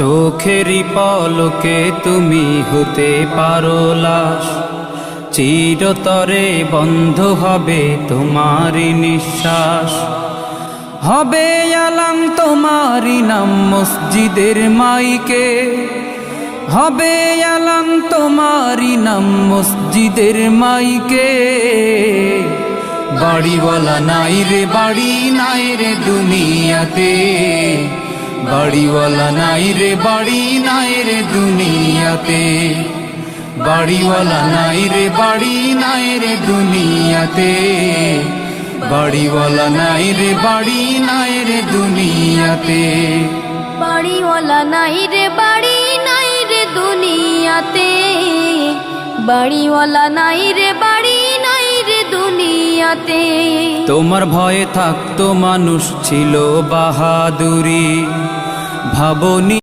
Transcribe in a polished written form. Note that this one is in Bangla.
চোখেরই পলকে তুমি হতে পারো লাশ, চিরতরে বন্ধ হবে তোমারই নিঃশ্বাস। হবে আলাম তোমারই নাম মসজিদের মাইকে, হবে আলাম তোমারই নাম মসজিদের মাইকে। বাড়িওয়ালা নাই রে বাড়ি নাই রে দুনিয়াতে, বাড়িওয়ালা নাই রে বাড়ি নাই রে দুনিয়াতে, বাড়িওয়ালা নাই রে বাড়ি নাই রে দুনিয়াতে, বাড়িওয়ালা নাই রে বাড়ি নাই রে দুনিয়াতে। বাড়িওয়ালা নাই রে বাড়ি নাই রে দুনিয়াতে, বাড়িওয়ালা নাই রে বাড়ি নাই রে দুনিয়াতে। তোমার ভয়ে থাকতো মানুষ ছিল বাহাদুরি, ভাবনি